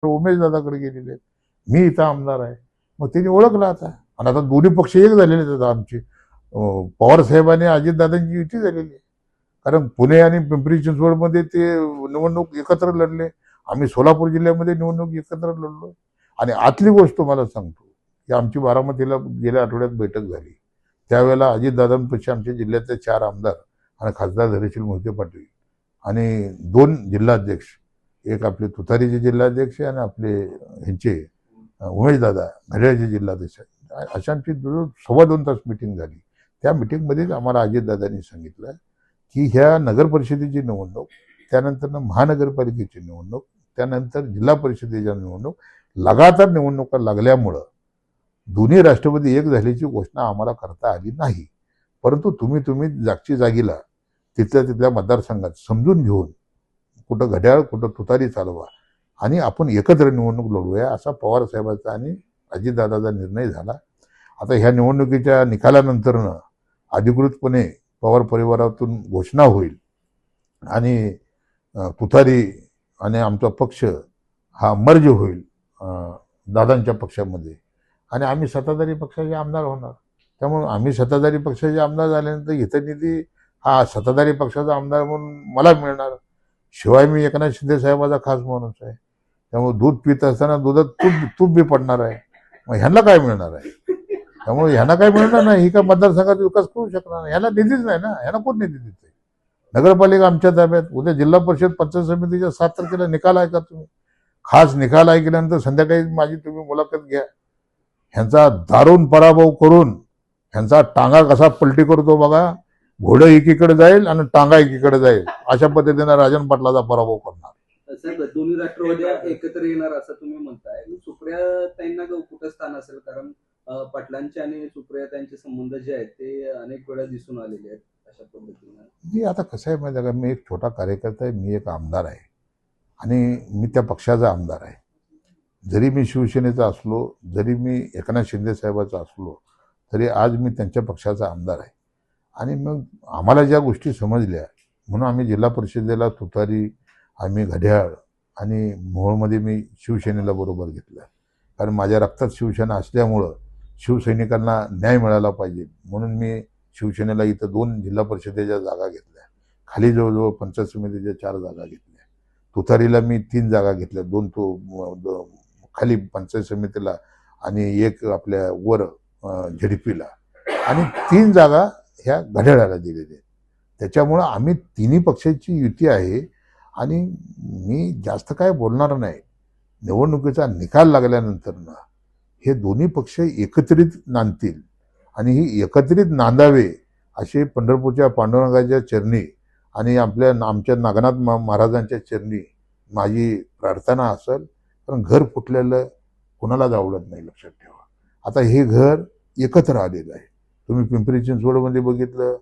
उमेश दादाकडे गेलेले आहेत, मी इथं आमदार आहे. मग त्यांनी ओळखलं आता. आणि आता दोन्ही पक्ष एक झालेले आहेत. आता आमचे पवार साहेब आणि अजितदादांची युती झालेली आहे. कारण पुणे आणि पिंपरी चिंचवडमध्ये ते निवडणूक एकत्र लढले, आम्ही सोलापूर जिल्ह्यामध्ये निवडणूक एकत्र लढलो. आणि आतली गोष्ट मला सांगतो की आमची बारामतीला गेल्या आठवड्यात बैठक झाली. त्यावेळेला अजितदादांपेक्षा आमच्या जिल्ह्यातले 4 आमदार आणि खासदार धैर्यशील मोहिते पाटील आणि 2 जिल्हाध्यक्ष, एक आपले तुतारीचे जिल्हाध्यक्ष आणि आपले ह्यांचे उमेशदादा घड्याळचे जिल्हाध्यक्ष, अशा आमची 2.25 तास मिटिंग झाली. त्या मिटिंगमध्येच आम्हाला अजितदादांनी सांगितलं की ह्या नगर परिषदेची निवडणूक, त्यानंतर महानगरपालिकेची निवडणूक, त्यानंतर जिल्हा परिषदेच्या निवडणूक, लगातार निवडणुका लागल्यामुळं दोन्ही राष्ट्रवादी एक झाल्याची घोषणा आम्हाला करता आली नाही. परंतु तुम्ही जागची जागीला तिथल्या मतदारसंघात समजून घेऊन कुठं घड्याळ कुठं तुतारी चालवा आणि आपण एकत्र निवडणूक लढवूया, असा पवार साहेबांचा आणि अजितदादाचा निर्णय झाला. आता ह्या निवडणुकीच्या निकालानंतरनं अधिकृतपणे पवार परिवारातून घोषणा होईल आणि तुतारी आणि आमचा पक्ष हा मर्ज होईल दादांच्या पक्षामध्ये आणि आम्ही सत्ताधारी पक्षाचे आमदार होणार. त्यामुळे आम्ही सत्ताधारी पक्षाचे आमदार झाल्यानंतर इथं निधी हा सत्ताधारी पक्षाचा आमदार म्हणून मला मिळणार. शिवाय मी एकनाथ शिंदे साहेबाचा खास माणूस आहे, त्यामुळे दूध पित असताना दुधात तूप बी पडणार आहे. मग ह्यांना काय मिळणार आहे? त्यामुळे ह्यांना काय मिळणार नाही. ही काय मतदारसंघात विकास करू शकणार नाही. ह्याला निधीच नाही ना. ह्यांना कोण निधी देते? नगरपालिका आमच्या ताब्यात. उद्या जिल्हा परिषद पंचायत समितीच्या 7 तारखेला निकाल ऐका तुम्ही. खास निकाल ऐकल्यानंतर संध्याकाळी माझी तुम्ही मुलाखत घ्या. ह्यांचा दारुण पराभव करून ह्यांचा टांगा कसा पलटी करतो बघा. घोडं एकीकडे जाईल आणि टांगा एकीकडे जाईल, अशा पद्धतीने राजन पाटलाचा पराभव करणार. साहेब, दोन्ही राष्ट्रवादी एकत्र येणार असं तुम्ही म्हणताय. सुप्रियाताईंना कुठं स्थान असेल? कारण पाटलांचे आणि सुप्रियाताईंचे संबंध जे आहेत ते अनेक वेळा दिसून आलेले आहेत अशा पद्धतीने. आता कसं आहे माहिती आहे का, मी एक छोटा कार्यकर्ता आहे, मी एक आमदार आहे आणि मी त्या पक्षाचा आमदार आहे. जरी मी शिवसेनेचा असलो, जरी मी एकनाथ शिंदे साहेबाचा असलो, तरी आज मी त्यांच्या पक्षाचा आमदार आहे. आणि मग आम्हाला ज्या गोष्टी समजल्या म्हणून आम्ही जिल्हा परिषदेला तुतारी, आम्ही घड्याळ आणि मोहोळमध्ये मी शिवसेनेला बरोबर घेतलं. कारण माझ्या रक्तात शिवसेना असल्यामुळं शिवसैनिकांना न्याय मिळाला पाहिजे म्हणून मी शिवसेनेला इथं 2 जिल्हा परिषदेच्या जागा घेतल्या. खाली जवळजवळ पंचायत समितीच्या 4 जागा घेतल्या. तुतारीला मी 3 जागा घेतल्या, 2 खाली पंचायत समितीला आणि 1 आपल्या वर झेडपीला आणि 3 जागा ह्या घड्याळाला दिलेल्या. त्याच्यामुळं आम्ही तिन्ही पक्षाची युती आहे आणि मी जास्त काय बोलणार नाही. निवडणुकीचा निकाल लागल्यानंतर ना हे दोन्ही पक्ष एकत्रित नांदतील आणि ही एकत्रित नांदावे असे पंढरपूरच्या पांडुरंगाच्या चरणी आणि आमच्या नागनाथ महाराजांच्या चरणी माझी प्रार्थना असेल. कारण घर फुटलेलं कुणालाच आवडत नाही, लक्षात ठेवा. आता हे घर एकत्र आलेलं आहे. तुम्ही पिंपरी चिंचवडमध्ये बघितलं,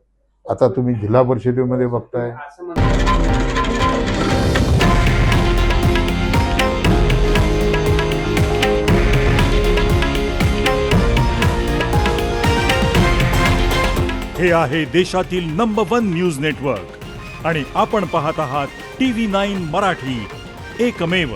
आता तुम्ही जिल्हा परिषदेमध्ये बघताय. हे आहे देशातील नंबर 1 न्यूज नेटवर्क आणि आपण पाहत आहात TV9 मराठी, एकमेव.